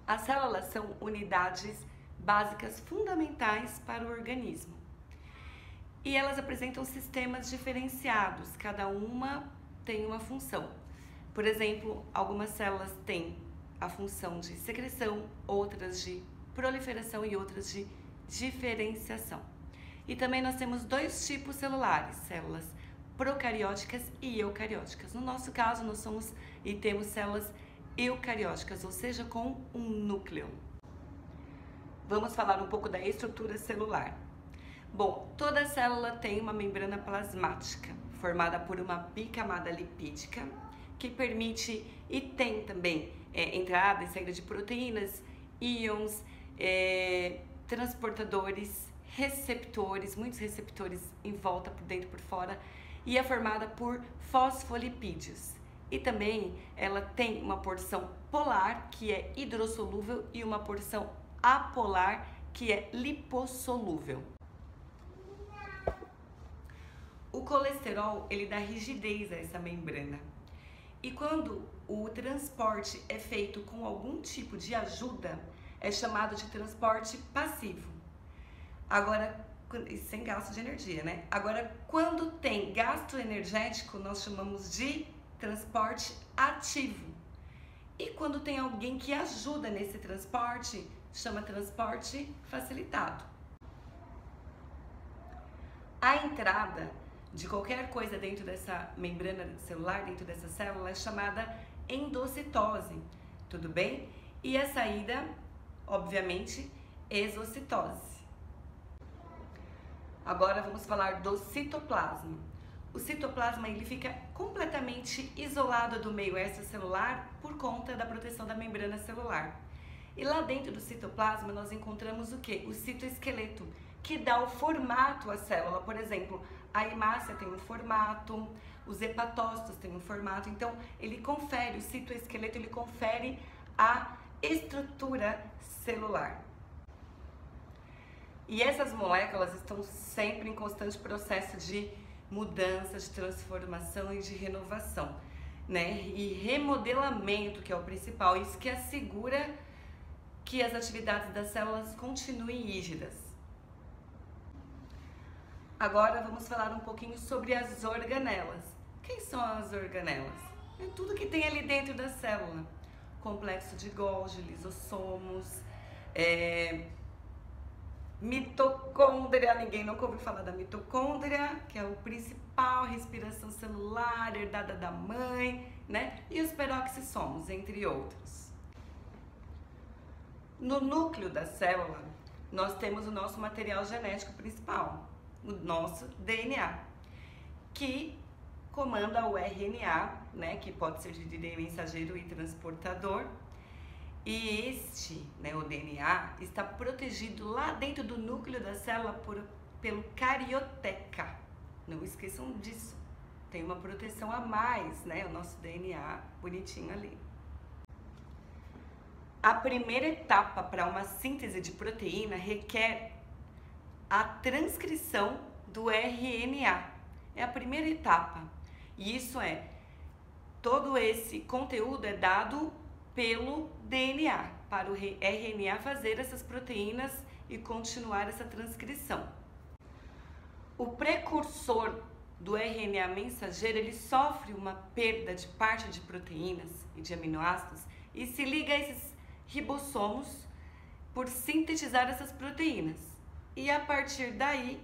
As células são unidades básicas fundamentais para o organismo. E elas apresentam sistemas diferenciados, cada uma tem uma função. Por exemplo, algumas células têm a função de secreção, outras de proliferação e outras de diferenciação. E também nós temos dois tipos celulares, células procarióticas e eucarióticas. No nosso caso, nós temos células eucarióticas, ou seja, com um núcleo. Vamos falar um pouco da estrutura celular. Bom, toda célula tem uma membrana plasmática, formada por uma bicamada lipídica, que permite e tem também entrada e saída de proteínas, íons, transportadores, receptores, muitos receptores em volta, por dentro e por fora, e é formada por fosfolipídios. E também ela tem uma porção polar, que é hidrossolúvel, e uma porção apolar, que é lipossolúvel. O colesterol, ele dá rigidez a essa membrana. E quando o transporte é feito com algum tipo de ajuda, é chamado de transporte passivo. Agora, sem gasto de energia, né? Agora, quando tem gasto energético, nós chamamos de transporte ativo. E quando tem alguém que ajuda nesse transporte, chama transporte facilitado. A entrada de qualquer coisa dentro dessa membrana celular, dentro dessa célula, é chamada endocitose, tudo bem? E a saída, obviamente, exocitose. Agora vamos falar do citoplasma. O citoplasma ele fica completamente isolado do meio extracelular por conta da proteção da membrana celular. E lá dentro do citoplasma nós encontramos o que? O citoesqueleto, que dá o formato à célula. Por exemplo, a hemácia tem um formato, os hepatócitos têm um formato. Então, ele confere, o citoesqueleto, ele confere a estrutura celular. E essas moléculas estão sempre em constante processo de mudança, de transformação e de renovação, né? E remodelamento, que é o principal, isso que assegura que as atividades das células continuem rígidas. Agora vamos falar um pouquinho sobre as organelas. Quem são as organelas? É tudo que tem ali dentro da célula. Complexo de Golgi, lisossomos, mitocôndria, ninguém nunca ouviu falar da mitocôndria, que é o principal respiração celular herdada da mãe, né? E os peroxissomos, entre outros. No núcleo da célula, nós temos o nosso material genético principal, o nosso DNA, que comanda o RNA, né, que pode ser de DNA mensageiro e transportador. E este, né, o DNA, está protegido lá dentro do núcleo da célula pelo carioteca. Não esqueçam disso. Tem uma proteção a mais, né, o nosso DNA bonitinho ali. A primeira etapa para uma síntese de proteína requer a transcrição do RNA. É a primeira etapa. E isso todo esse conteúdo é dado pelo DNA, para o RNA fazer essas proteínas e continuar essa transcrição. O precursor do RNA mensageiro, ele sofre uma perda de parte de proteínas e de aminoácidos e se liga a esses ribossomos por sintetizar essas proteínas. E a partir daí,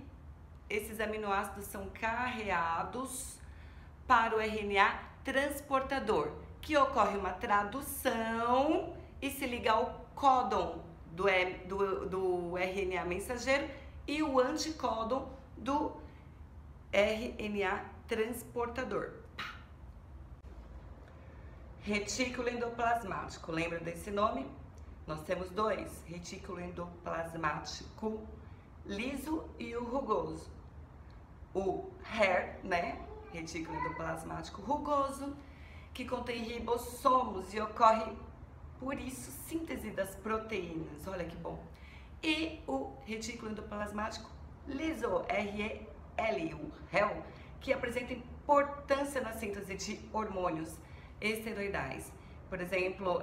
esses aminoácidos são carreados para o RNA transportador, que ocorre uma tradução e se liga ao códon do RNA mensageiro e o anticódon do RNA transportador. Retículo endoplasmático, lembra desse nome? Nós temos dois, retículo endoplasmático liso e o rugoso. O HER, né? Retículo endoplasmático rugoso, que contém ribossomos e ocorre, por isso, síntese das proteínas. Olha que bom. E o retículo endoplasmático liso, REL, que apresenta importância na síntese de hormônios esteroidais, por exemplo,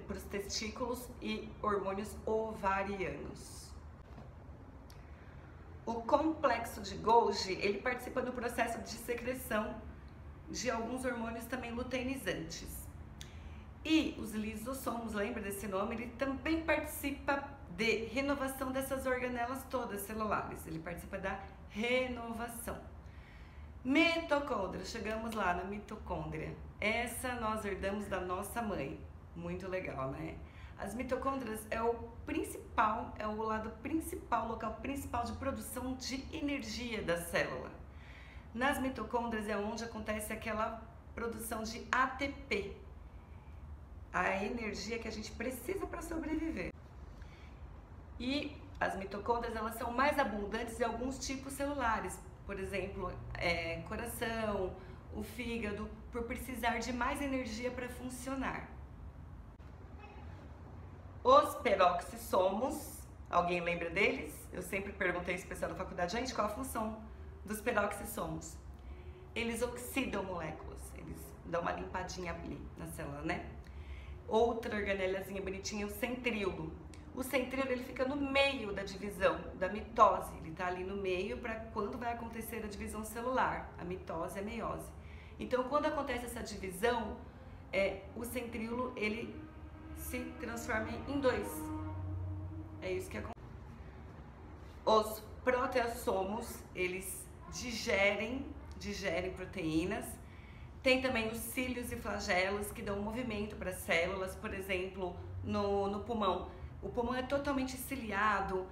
para os testículos e hormônios ovarianos. O complexo de Golgi, ele participa do processo de secreção de alguns hormônios também luteinizantes. E os lisossomos, lembra desse nome? Ele também participa de renovação dessas organelas todas celulares. Ele participa da renovação. Mitocôndria, chegamos lá na mitocôndria. Essa nós herdamos da nossa mãe. Muito legal, né? As mitocôndrias é o lado principal, o local principal de produção de energia da célula. Nas mitocôndrias é onde acontece aquela produção de ATP, a energia que a gente precisa para sobreviver. E as mitocôndrias, elas são mais abundantes em alguns tipos celulares, por exemplo, coração, o fígado, por precisar de mais energia para funcionar. Os peroxissomos, alguém lembra deles? Eu sempre perguntei isso pessoal da faculdade, gente, qual a função dos peroxissomos? Eles oxidam moléculas, eles dão uma limpadinha ali na célula, né? Outra organelazinha bonitinha, o centríolo. O centríolo, ele fica no meio da divisão, da mitose. Ele tá ali no meio para quando vai acontecer a divisão celular, a mitose e a meiose. Então, quando acontece essa divisão, o centríolo, ele se transforma em dois. É isso que acontece. Os proteassomos, eles digerem proteínas. Tem também os cílios e flagelos que dão movimento para as células, por exemplo, no pulmão. O pulmão é totalmente ciliado,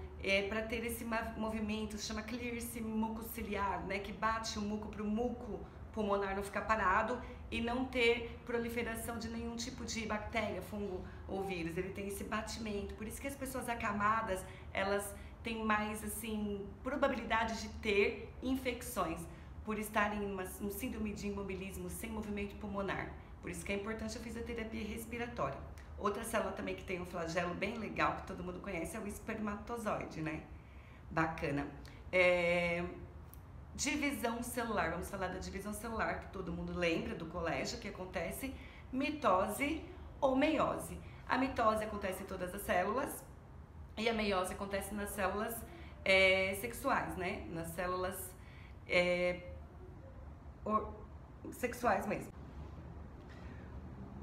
para ter esse movimento, se chama clearance mucociliar, né, que bate o muco para o muco pulmonar não ficar parado e não ter proliferação de nenhum tipo de bactéria, fungo ou vírus. Ele tem esse batimento, por isso que as pessoas acamadas, elas têm mais, assim, probabilidade de ter infecções, por estarem em um síndrome de imobilismo sem movimento pulmonar. Por isso que é importante a fisioterapia respiratória. Outra célula também que tem um flagelo bem legal, que todo mundo conhece, é o espermatozoide, né? Bacana. Divisão celular, vamos falar da divisão celular, que todo mundo lembra do colégio, que acontece mitose ou meiose. A mitose acontece em todas as células e a meiose acontece nas células sexuais, né? Nas células sexuais mesmo.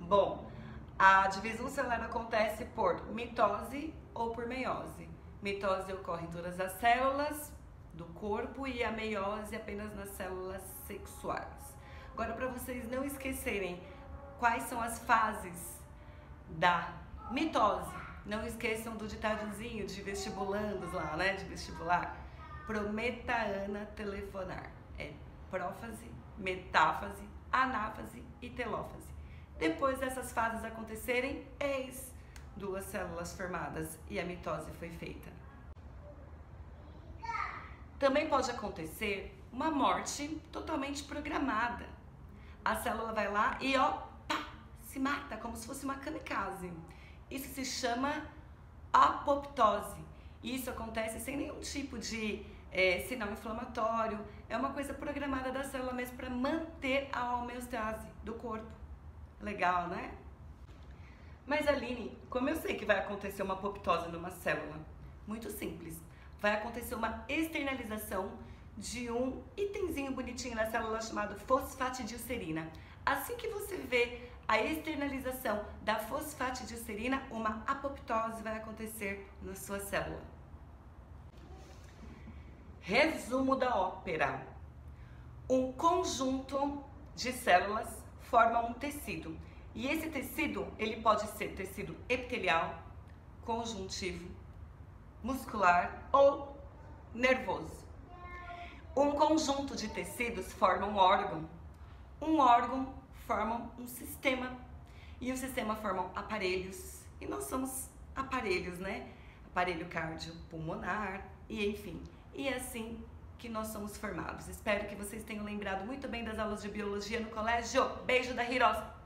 Bom, a divisão celular acontece por mitose ou por meiose. Mitose ocorre em todas as células do corpo e a meiose apenas nas células sexuais. Agora, para vocês não esquecerem quais são as fases da mitose, não esqueçam do ditadozinho de vestibulandos lá, né, de vestibular. Prometa Ana telefonar. É prófase, metáfase, anáfase e telófase. Depois dessas fases acontecerem, eis duas células formadas e a mitose foi feita. Também pode acontecer uma morte totalmente programada. A célula vai lá e se mata, como se fosse uma kamikaze. Isso se chama apoptose. Isso acontece sem nenhum tipo de sinal inflamatório. É uma coisa programada da célula mesmo para manter a homeostase do corpo. Legal, né? Mas Aline, como eu sei que vai acontecer uma apoptose numa célula? Muito simples. Vai acontecer uma externalização de um itemzinho bonitinho na célula chamado fosfatidilcerina. Assim que você vê a externalização da fosfatidilcerina, uma apoptose vai acontecer na sua célula. Resumo da ópera. Um conjunto de células forma um tecido. E esse tecido, ele pode ser tecido epitelial, conjuntivo, muscular ou nervoso. Um conjunto de tecidos forma um órgão. Um órgão forma um sistema. E o sistema forma aparelhos. E nós somos aparelhos, né? Aparelho cardiopulmonar e enfim. E é assim que nós somos formados. Espero que vocês tenham lembrado muito bem das aulas de biologia no colégio. Beijo da Hirosa!